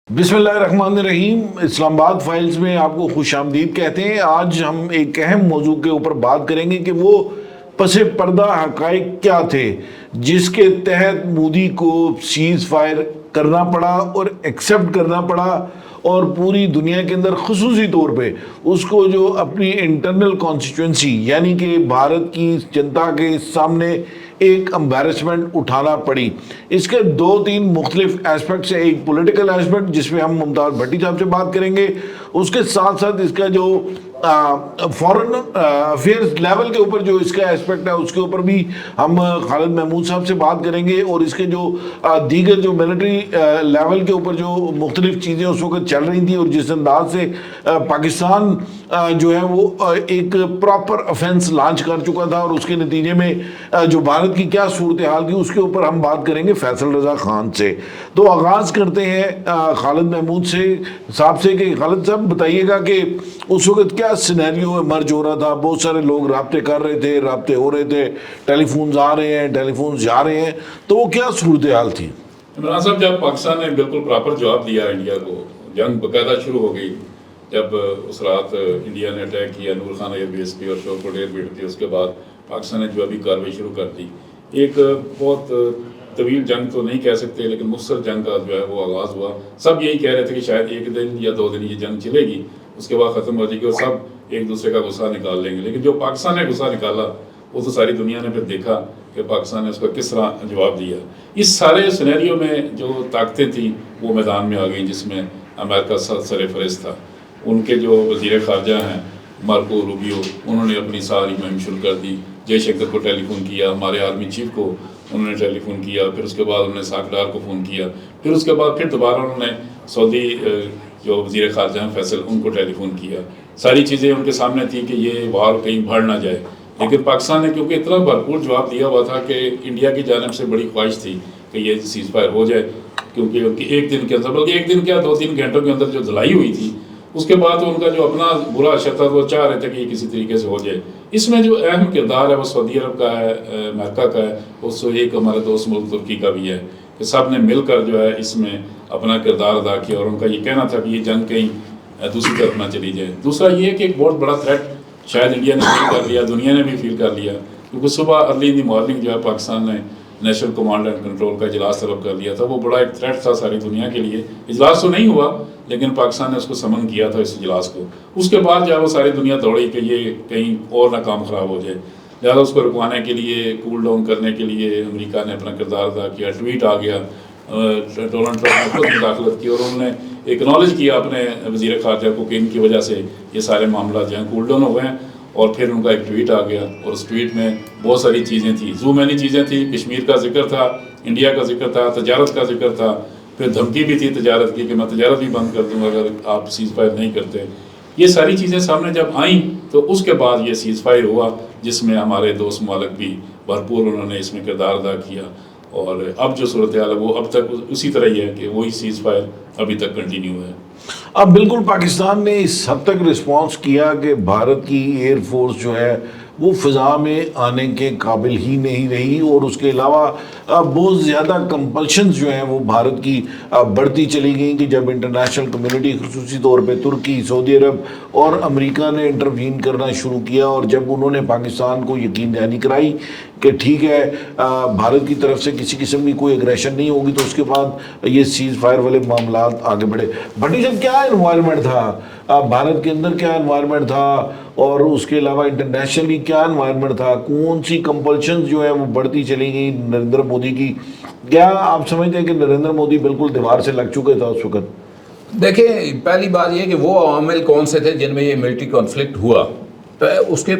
بسم اللہ الرحمن الرحیم۔ اسلام آباد فائلز میں آپ کو خوش آمدید کہتے ہیں۔ آج ہم ایک اہم موضوع کے اوپر بات کریں گے کہ وہ پس پردہ حقائق کیا تھے جس کے تحت مودی کو سیز فائر کرنا پڑا اور ایکسیپٹ کرنا پڑا، اور پوری دنیا کے اندر خصوصی طور پہ اس کو جو اپنی انٹرنل کانسٹیٹوئنسی یعنی کہ بھارت کی جنتا کے سامنے ایک امبیرسمنٹ اٹھانا پڑی۔ اس کے دو تین مختلف ایسپیکٹس ہیں۔ ایک پولیٹیکل ایسپیکٹ جس میں ہم ممتاز بھٹی صاحب سے بات کریں گے، اس کے ساتھ ساتھ اس کا جو فورن افیئرز لیول کے اوپر جو اس کا ایسپیکٹ ہے اس کے اوپر بھی ہم خالد محمود صاحب سے بات کریں گے، اور اس کے جو دیگر جو ملٹری لیول کے اوپر جو مختلف چیزیں اس وقت چل رہی تھیں، اور جس انداز سے پاکستان جو ہے وہ ایک پراپر افینس لانچ کر چکا تھا، اور اس کے نتیجے میں جو بھارت کی کیا صورتحال تھی اس کے اوپر ہم بات کریں گے فیصل رضا خان سے۔ تو آغاز کرتے ہیں خالد محمود صاحب سے کہ خالد صاحب بتائیے گا کہ اس وقت کیا سینیریو ایمرج ہو رہا تھا؟ بہت سارے لوگ رابطے کر رہے تھے، رابطے ہو رہے تھے، ٹیلی فونز آ رہے ہیں، ٹیلی فونز جا رہے ہیں، تو وہ کیا صورتحال تھی؟ عمران صاحب، جب پاکستان نے بالکل پراپر جواب دیا انڈیا کو، جنگ باقاعدہ شروع ہو گئی۔ جب اس رات انڈیا نے اٹیک کیا نور خان ایئر بیس پہ اور شوکوٹ ایئر بیس پہ، اس کے بعد پاکستان نے جوابی کارروائی شروع کر دی۔ ایک بہت طویل جنگ تو نہیں کہہ سکتے، لیکن مختصر جنگ کا جو ہے وہ آغاز ہوا۔ سب یہی کہہ رہے تھے کہ شاید ایک دن یا دو دن یہ جنگ چلے گی، اس کے بعد ختم ہو جائے گی اور سب ایک دوسرے کا غصہ نکال لیں گے۔ لیکن جو پاکستان نے غصہ نکالا وہ تو ساری دنیا نے پھر دیکھا کہ پاکستان نے اس کو کس طرح جواب دیا۔ اس سارے سینیریو میں جو طاقتیں تھیں وہ میدان میں آ گئیں، جس میں امریکہ سر فہرست تھا۔ ان کے جو وزیر خارجہ ہیں مارکو روبیو، انہوں نے اپنی ساری مہم شروع کر دی۔ جے شنکر کو ٹیلی فون کیا، ہمارے آرمی چیف کو انہوں نے ٹیلی فون کیا، پھر اس کے بعد انہوں نے ساکھ کو فون کیا، پھر اس کے بعد پھر دوبارہ انہوں نے سعودی جو وزیر خارجہ ہیں فیصل، ان کو ٹیلی فون کیا۔ ساری چیزیں ان کے سامنے تھی کہ یہ وار کہیں بڑھ نہ جائے، لیکن پاکستان نے کیونکہ اتنا بھرپور جواب دیا ہوا تھا کہ انڈیا کی جانب سے بڑی خواہش تھی کہ یہ سیز فائر ہو جائے، کیونکہ ان کی ایک دن کے اندر، بلکہ ایک دن کیا 2-3 گھنٹوں کے اندر جو دھلائی ہوئی تھی، اس کے بعد ان کا جو اپنا برا اثر تھا وہ چاہ رہے تھے کہ یہ کسی طریقے سے ہو جائے۔ اس میں جو اہم کردار ہے وہ سعودی عرب کا ہے، امریکہ کا ہے، اس سے ایک ہمارے دوست ملک ترکی کا بھی ہے، کہ سب نے مل کر جو ہے اس میں اپنا کردار ادا کیا، اور ان کا یہ کہنا تھا کہ یہ جنگ کہیں دوسری طرف نہ چلی جائے۔ دوسرا یہ کہ ایک بہت بڑا تھریٹ شاید انڈیا نے فیل کر لیا، دنیا نے بھی فیل کر لیا، کیونکہ صبح ارلی ان دی مارننگ جو ہے پاکستان نے نیشنل کمانڈ اینڈ کنٹرول کا اجلاس طلب کر لیا تھا۔ وہ بڑا ایک تھریٹ تھا ساری دنیا کے لیے۔ اجلاس تو نہیں ہوا، لیکن پاکستان نے اس کو سمن کیا تھا، اس اجلاس کو۔ اس کے بعد جب وہ ساری دنیا دوڑی کہ یہ کہیں اور نہ کام خراب ہو جائے، لہٰذا اس کو رکوانے کے لیے، کول ڈاؤن کرنے کے لیے امریکہ نے اپنا کردار ادا کیا۔ ٹویٹ آ گیا، ڈونلڈ ٹرمپ نے خود مداخلت کی، اور انہوں نے ایکنالج کیا اپنے وزیر خارجہ کو کہ ان کی وجہ سے یہ سارے معاملات جو ہیں کول ڈاؤن ہوئے ہیں۔ اور پھر ان کا ایک ٹویٹ آ گیا، اور اس ٹویٹ میں بہت ساری چیزیں تھیں، مینی چیزیں تھیں۔ کشمیر کا ذکر تھا، انڈیا کا ذکر تھا، تجارت کا ذکر تھا، پھر دھمکی بھی تھی تجارت کی کہ میں تجارت بھی بند کر دوں گا اگر آپ سیز فائر نہیں کرتے۔ یہ ساری چیزیں سامنے جب آئیں تو اس کے بعد یہ سیز فائر ہوا، جس میں ہمارے دوست ممالک بھی بھرپور انہوں نے اس میں کردار ادا کیا، اور اب جو صورتحال ہے وہ اب تک اسی طرح ہی ہے کہ وہی سیز فائر ابھی تک کنٹینیو ہے۔ اب بالکل پاکستان نے اس حد تک رسپانس کیا کہ بھارت کی ایئر فورس جو ہے وہ فضا میں آنے کے قابل ہی نہیں رہی، اور اس کے علاوہ بہت زیادہ کمپلشنز جو ہیں وہ بھارت کی بڑھتی چلی گئیں کہ جب انٹرنیشنل کمیونٹی خصوصی طور پہ ترکی، سعودی عرب اور امریکہ نے انٹروین کرنا شروع کیا، اور جب انہوں نے پاکستان کو یقین دہانی کرائی کہ ٹھیک ہے بھارت کی طرف سے کسی قسم کی کوئی اگریشن نہیں ہوگی، تو اس کے بعد یہ سیز فائر والے معاملات آگے بڑھے۔ بھٹی صاحب، کیا انوائرمنٹ تھا بھارت کے اندر، کیا انوائرمنٹ تھا، اور اس کے علاوہ انٹرنیشنلی کیا انوائرمنٹ تھا؟ کون سی کمپلشنز جو ہے وہ بڑھتی چلی گئی نریندر مودی کی؟ کیا آپ سمجھتے ہیں کہ نریندر مودی بالکل دیوار سے لگ چکے تھا اس وقت؟ دیکھیں، پہلی بات یہ کہ وہ عوامل کون سے تھے جن میں یہ ملٹری کانفلکٹ ہوا؟ تو اس کے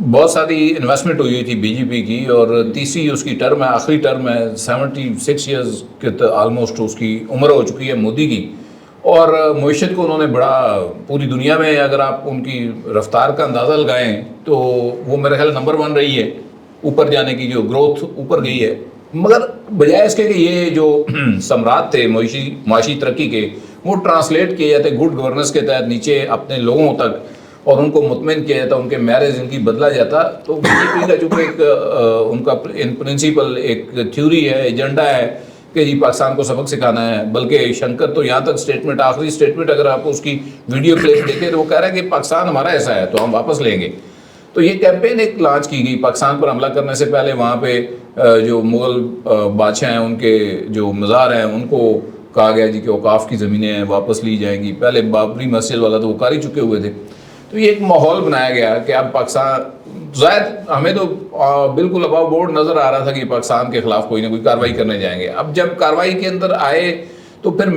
بہت ساری انویسٹمنٹ ہوئی تھی بی جے پی کی، اور تیسری اس کی ٹرم ہے، آخری ٹرم ہے، 76 ایئرز کے آلموسٹ اس کی عمر ہو چکی ہے مودی کی، اور معیشت کو انہوں نے بڑا پوری دنیا میں اگر آپ ان کی رفتار کا اندازہ لگائیں تو وہ میرے خیال نمبر 1 رہی ہے، اوپر جانے کی جو گروتھ اوپر گئی ہے۔ مگر بجائے اس کے کہ یہ جو ثمرات تھے معاشی ترقی کے وہ ٹرانسلیٹ کیے جاتے گڈ گورننس کے تحت نیچے اپنے لوگوں تک، اور ان کو مطمئن کیا جاتا، ان کے معیار زندگی بدلا جاتا، تو بی جے پی کا چونکہ ایک ان کا ان پرنسپل ایک تھیوری ہے، ایجنڈا ہے کہ جی پاکستان کو سبق سکھانا ہے، بلکہ شنکر تو یہاں تک اسٹیٹمنٹ، آخری اسٹیٹمنٹ اگر آپ اس کی ویڈیو کلپ دیکھیں تو وہ کہہ رہا ہے کہ پاکستان ہمارا ایسا ہے تو ہم واپس لیں گے. تو یہ کیمپین ایک لانچ کی گئی پاکستان پر حملہ کرنے سے پہلے. وہاں پہ جو مغل بادشاہ ہیں ان کے جو مزار ہیں ان کو کہا گیا جی کہ اوقاف کی زمینیں ہیں واپس لی جائیں گی. پہلے بابری مسجد والا تو وہ کر ہی چکے ہوئے تھے. تو یہ ایک ماحول بنایا گیا کہ اب پاکستان ظاہر ہمیں تو بالکل اباؤ بورڈ نظر آ رہا تھا کہ پاکستان کے خلاف کوئی نہ کوئی کارروائی کرنے جائیں گے. اب جب کارروائی کے اندر آئے تو پھر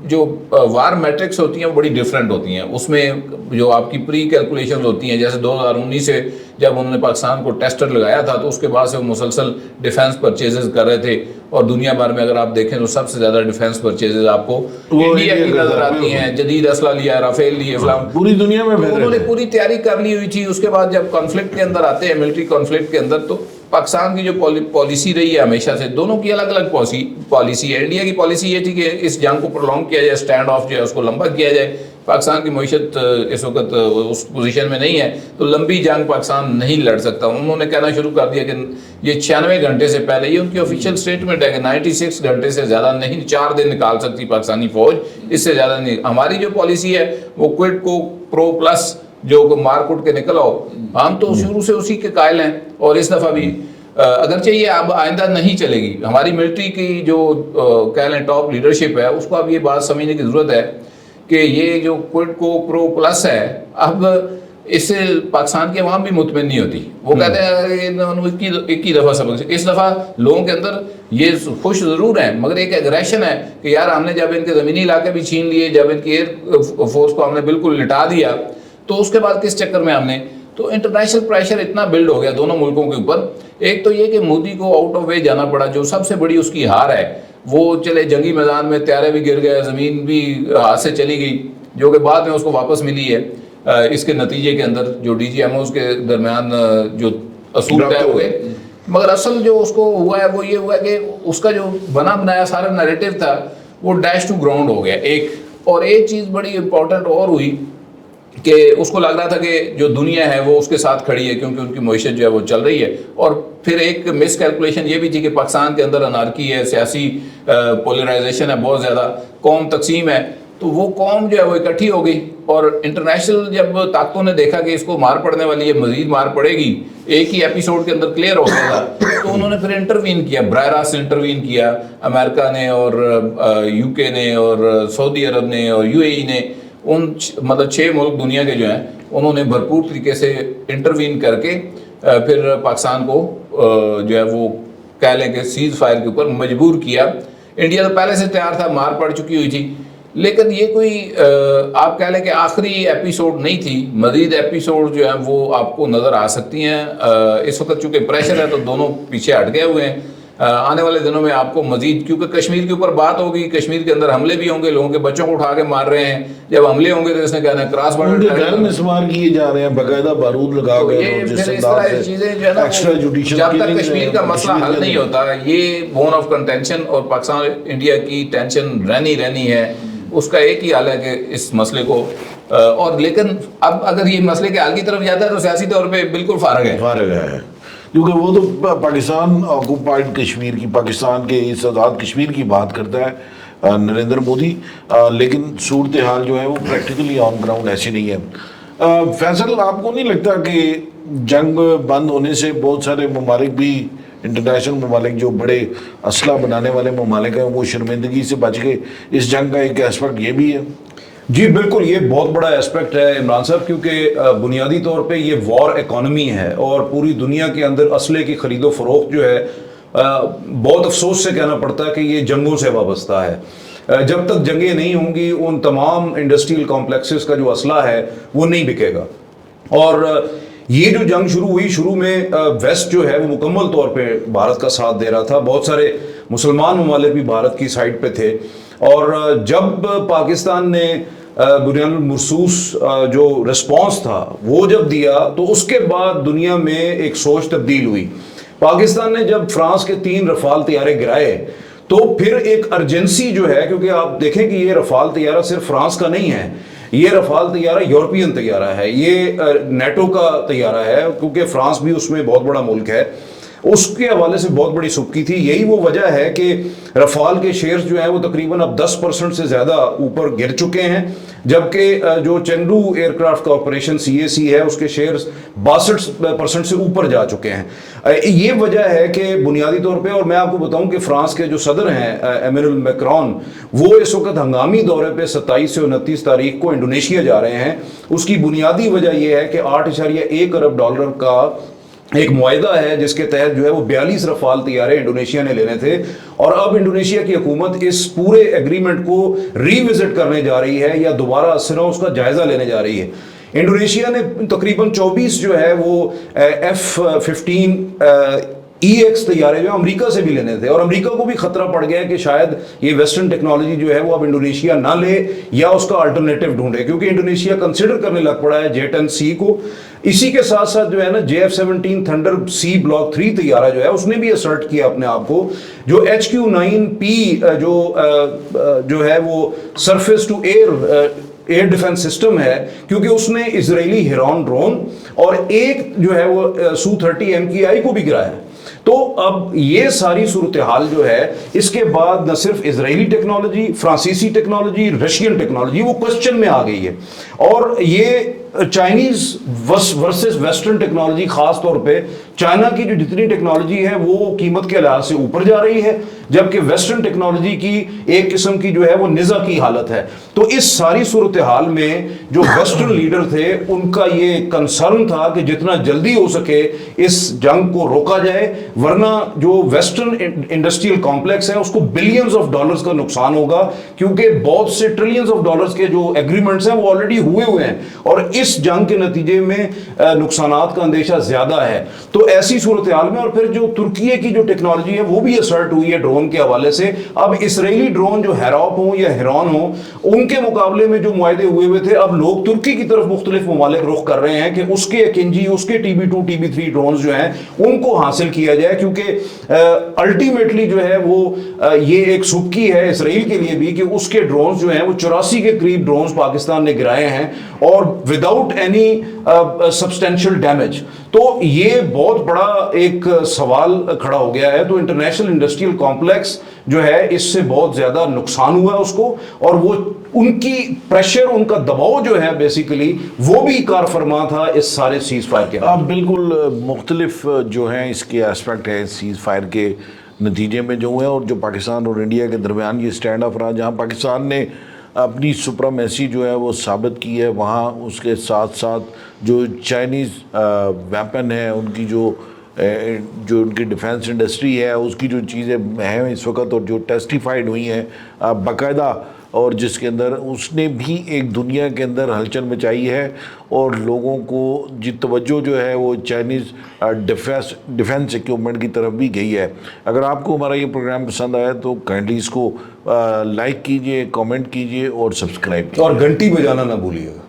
جو وار میٹرکس ہوتی ہیں وہ بڑی ڈیفرنٹ ہوتی ہیں. اس میں جو آپ کی پری کیلکولیشنز ہوتی ہیں، جیسے 2019 سے جب انہوں نے پاکستان کو ٹیسٹر لگایا تھا تو اس کے بعد سے وہ مسلسل ڈیفینس پرچیزز کر رہے تھے، اور دنیا بھر میں اگر آپ دیکھیں تو سب سے زیادہ ڈیفینس پرچیزز آپ کو انڈیا کی نظر آتی ہیں. جدید اسلحہ لیا، رافیل لیے، فلام پوری دنیا میں انہوں نے پوری تیاری کر لی ہوئی تھی. اس کے بعد جب کانفلکٹ کے اندر آتے ہیں، ملٹری کانفلکٹ کے اندر، تو پاکستان کی جو پالیسی رہی ہے ہمیشہ سے، دونوں کی الگ الگ پالیسی ہے. انڈیا کی پالیسی یہ تھی کہ اس جنگ کو پرولونگ کیا جائے، اسٹینڈ آف جو ہے اس کو لمبا کیا جائے. پاکستان کی معیشت اس وقت اس پوزیشن میں نہیں ہے تو لمبی جنگ پاکستان نہیں لڑ سکتا. انہوں نے کہنا شروع کر دیا کہ یہ 96 گھنٹے سے پہلے، یہ ان کی آفیشیل اسٹیٹمنٹ ہے کہ 96 گھنٹے سے زیادہ نہیں، 4 دن نکال سکتی پاکستانی فوج، اس سے زیادہ نہیں. ہماری جو پالیسی ہے وہ کوئٹ کو پرو پلس جو مار کٹ کے نکل آؤ، ہم تو شروع سے اسی کے قائل ہیں. اور اس دفعہ بھی اگرچہ یہ اب آئندہ نہیں چلے گی، ہماری ملٹری کی جو کہہ لیں ٹاپ لیڈرشپ ہے اس کو اب یہ بات سمجھنے کی ضرورت ہے کہ یہ جو کوئٹ کو پرو پلس ہے، اب اس سے پاکستان کی عوام بھی مطمئن نہیں ہوتی. وہ کہتے ہیں ایک ہی دفعہ سبق. اس دفعہ لوگوں کے اندر یہ خوش ضرور ہیں مگر ایک ایگریشن ہے کہ یار ہم نے جب ان کے زمینی علاقے بھی چھین لیے، جب ان کی ایئر فورس کو ہم نے بالکل لٹا دیا، تو اس کے بعد کس چکر میں ہم نے، تو انٹرنیشنل پریشر اتنا بلڈ ہو گیا دونوں ملکوں کے اوپر. ایک تو یہ کہ مودی کو آؤٹ آف وے جانا پڑا، جو سب سے بڑی اس کی ہار ہے. وہ چلے جنگی میدان میں طیارے بھی گر گئے، زمین بھی ہاتھ سے چلی گئی، جو کہ بعد میں اس کو واپس ملی ہے. اس کے نتیجے کے اندر جو ڈی جی ایم اوز کے درمیان جو اصول طے ہوئے، مگر اصل جو اس کو ہوا ہے وہ یہ ہوا ہے کہ اس کا جو بنا بنایا سارا نیریٹو تھا وہ ڈیش ٹو گراؤنڈ ہو گیا. اور ایک چیز بڑی امپورٹنٹ اور ہوئی کہ اس کو لگ رہا تھا کہ جو دنیا ہے وہ اس کے ساتھ کھڑی ہے کیونکہ ان کی معیشت جو ہے وہ چل رہی ہے. اور پھر ایک مس کیلکولیشن یہ بھی تھی کہ پاکستان کے اندر انارکی ہے، سیاسی پولرائزیشن ہے بہت زیادہ، قوم تقسیم ہے. تو وہ قوم جو ہے وہ اکٹھی ہو گئی، اور انٹرنیشنل جب طاقتوں نے دیکھا کہ اس کو مار پڑنے والی ہے، مزید مار پڑے گی، ایک ہی ایپیسوڈ کے اندر کلیئر ہو گیا تھا، تو انہوں نے پھر انٹروین کیا، براہ راست انٹروین کیا. امریکہ نے اور یو کے نے اور سعودی عرب نے اور یو اے ای نے، ان مطلب 6 ملک دنیا کے جو ہیں انہوں نے بھرپور طریقے سے انٹروین کر کے پھر پاکستان کو جو ہے وہ کہہ لیں کہ سیز فائر کے اوپر مجبور کیا. انڈیا تو پہلے سے تیار تھا، مار پڑ چکی ہوئی تھی، لیکن یہ کوئی آپ کہہ لیں کہ آخری ایپیسوڈ نہیں تھی. مزید ایپیسوڈ جو ہیں وہ آپ کو نظر آ سکتی ہیں. اس وقت چونکہ پریشر ہے تو دونوں پیچھے ہٹ گئے ہوئے ہیں. آنے والے دنوں میں آپ کو مزید، کیونکہ کشمیر کے اوپر بات ہوگی، کشمیر کے اندر حملے بھی ہوں گے، لوگوں کے بچوں کو اٹھا کے مار رہے ہیں. جب حملے ہوں گے تو اس نے کہنا ہے کراس بارڈر گھر مسمار کیے جا رہے ہیں، باقاعدہ بارود لگا کے. پھر اس طرح چیزیں جو ہے نا، جب تک کشمیر کا مسئلہ حل نہیں ہوتا، یہ بون آف کنٹینشن اور پاکستان انڈیا کی ٹینشن رہنی ہے. اس کا ایک ہی حل ہے کہ اس مسئلے کو اور لیکن اب اگر یہ مسئلے کے حل کی طرف جاتا ہے تو سیاسی طور پہ بالکل فارغ ہے، کیونکہ وہ تو پاکستان آکوپائڈ کشمیر کی، پاکستان کے اس آزاد کشمیر کی بات کرتا ہے نریندر مودی، لیکن صورتحال جو ہے وہ پریکٹیکلی آن گراؤنڈ ایسی نہیں ہے. فیصل، آپ کو نہیں لگتا کہ جنگ بند ہونے سے بہت سارے ممالک بھی، انٹرنیشنل ممالک جو بڑے اسلحہ بنانے والے ممالک ہیں، وہ شرمندگی سے بچ گئے؟ اس جنگ کا ایک اسپیکٹ یہ بھی ہے. جی بالکل، یہ بہت بڑا اسپیکٹ ہے عمران صاحب، کیونکہ بنیادی طور پہ یہ وار اکانومی ہے اور پوری دنیا کے اندر اسلحے کی خرید و فروخت جو ہے بہت افسوس سے کہنا پڑتا ہے کہ یہ جنگوں سے وابستہ ہے. جب تک جنگیں نہیں ہوں گی ان تمام انڈسٹریل کمپلیکسز کا جو اسلحہ ہے وہ نہیں بکے گا. اور یہ جو جنگ شروع ہوئی، شروع میں ویسٹ جو ہے وہ مکمل طور پہ بھارت کا ساتھ دے رہا تھا، بہت سارے مسلمان ممالک بھی بھارت کی سائڈ پہ تھے. اور جب پاکستان نے بنیاد المرصوص جو رسپانس تھا وہ جب دیا تو اس کے بعد دنیا میں ایک سوچ تبدیل ہوئی. پاکستان نے جب فرانس کے 3 رفال طیارے گرائے تو پھر ایک ارجنسی جو ہے، کیونکہ آپ دیکھیں کہ یہ رفال طیارہ صرف فرانس کا نہیں ہے، یہ رفال طیارہ یورپین طیارہ ہے، یہ نیٹو کا طیارہ ہے، کیونکہ فرانس بھی اس میں بہت بڑا ملک ہے. اس کے حوالے سے بہت بڑی سبکی تھی. یہی وہ وجہ ہے کہ رفال کے شیئرز جو ہیں وہ تقریباً اب 10% سے زیادہ اوپر گر چکے ہیں, جبکہ جو چنڈو ایئر کرافٹ کارپوریشن CAC ہے اس کے شیئرز 62% سے اوپر جا چکے ہیں. یہ وجہ ہے کہ بنیادی طور پہ, اور میں آپ کو بتاؤں کہ فرانس کے جو صدر ہیں ایمینول میکرون, وہ اس وقت ہنگامی دورے پہ 27 سے 29 تاریخ کو انڈونیشیا جا رہے ہیں. اس کی بنیادی وجہ یہ ہے کہ $8.1 ارب کا ایک معاہدہ ہے جس کے تحت جو ہے وہ 42 رفال طیارے انڈونیشیا نے لینے تھے, اور اب انڈونیشیا کی حکومت اس پورے ایگریمنٹ کو ری وزٹ کرنے جا رہی ہے یا دوبارہ اس کا جائزہ لینے جا رہی ہے. انڈونیشیا نے تقریباً 24 جو ہے وہ F-15EX طیارے جو امریکہ سے بھی لینے تھے, اور امریکہ کو بھی خطرہ پڑ گیا کہ شاید یہ ویسٹرن ٹیکنالوجی جو ہے وہ اب انڈونیشیا نہ لے یا اس کا الٹرنیٹو ڈھونڈے, کیونکہ انڈونیشیا کنسیڈر کرنے لگ پڑا ہے J-10C کو. اسی کے ساتھ ساتھ جو ہے نا JF-17 تھنڈر C Block 3 طیارہ جو ہے اس نے بھی اسرٹ کیا اپنے آپ کو, جو HQ-9P جو ہے وہ surface to air defence system ہے, کیونکہ اس نے اسرائیلی ہیرون ڈرون اور ایک جو ہے وہ Su-30 MKI کو بھی گرایا. تو اب یہ ساری صورتحال جو ہے اس کے بعد نہ صرف اسرائیلی ٹیکنالوجی, فرانسیسی ٹیکنالوجی, رشین ٹیکنالوجی وہ کوسچن میں آ گئی ہے, اور یہ چائنیز ورسز ویسٹرن ٹیکنالوجی, خاص طور پہ چائنا کی جو جتنی ٹیکنالوجی ہے وہ قیمت کے لحاظ سے اوپر جا رہی ہے, جبکہ ویسٹرن ٹیکنالوجی کی ایک قسم کی جو ہے وہ نزا کی حالت ہے. تو اس ساری صورتحال میں جو ویسٹرن لیڈر تھے ان کا یہ کنسرن تھا کہ جتنا جلدی ہو سکے اس جنگ کو روکا جائے, ورنہ جو ویسٹرن انڈسٹریل کمپلیکس ہے اس کو بلینز آف ڈالرز کا نقصان ہوگا, کیونکہ بہت سے ٹریلینز آف ڈالرز کے جو ایگریمنٹس ہیں وہ آلریڈی ہوئے ہیں, اور اس جنگ کے نتیجے میں نقصانات کا اندیشہ زیادہ ہے. تو ایسی صورتحال میں, اور پھر جو ترکیے کی جو ٹیکنالوجی ہے وہ بھی اسرٹ ہوئی ہے ڈرون کے حوالے سے. اب اسرائیلی ڈرون جو ہیراپ ہوں یا ہیرون ہوں, ان کے مقابلے میں جو معاہدے ہوئے تھے, اب لوگ ترکی کی طرف مختلف ممالک رخ کر رہے ہیں کہ اس کے اکنجی, اس کے TB2 TB3 ڈرونز جو ہیں ان کو حاصل کیا جائے, کیونکہ الٹیمیٹلی جو ہے وہ یہ ایک سبکی ہے اسرائیل کے لیے بھی کہ اس کے ڈرونز جو ہیں وہ 84 کے قریب ڈرونز پاکستان نے گرائے ہیں, اور وداؤٹ اینی سبسٹینشیل ڈیمیج. تو یہ بہت بڑا ایک سوال کھڑا ہو گیا ہے. تو انٹرنیشنل انڈسٹریل کمپلیکس جو ہے اس سے بہت زیادہ نقصان ہوا ہے اس کو, اور وہ ان کی پریشر, ان کا دباؤ جو ہے بیسیکلی وہ بھی کار فرما تھا اس سارے سیز فائر کے. آپ بالکل مختلف جو ہیں اس کے اسپیکٹ ہیں سیز فائر کے نتیجے میں جو ہوئے ہیں, اور جو پاکستان اور انڈیا کے درمیان یہ سٹینڈ آف رہا, جہاں پاکستان نے اپنی سپرامیسی جو ہے وہ ثابت کی ہے, وہاں اس کے ساتھ ساتھ جو چائنیز ویپن ہے ان کی جو ان کی ڈیفنس انڈسٹری ہے اس کی جو چیزیں ہیں اس وقت, اور جو ٹیسٹیفائڈ ہوئی ہیں باقاعدہ, اور جس کے اندر اس نے بھی ایک دنیا کے اندر ہلچل مچائی ہے, اور لوگوں کو توجہ جو ہے وہ چائنیز ڈیفنس اکوپمنٹ کی طرف بھی گئی ہے. اگر آپ کو ہمارا یہ پروگرام پسند آیا تو کائنڈلی اس کو لائک کیجئے, کامنٹ کیجئے اور سبسکرائب کیجئے, اور گھنٹی بجانا نہ بھولیے گا.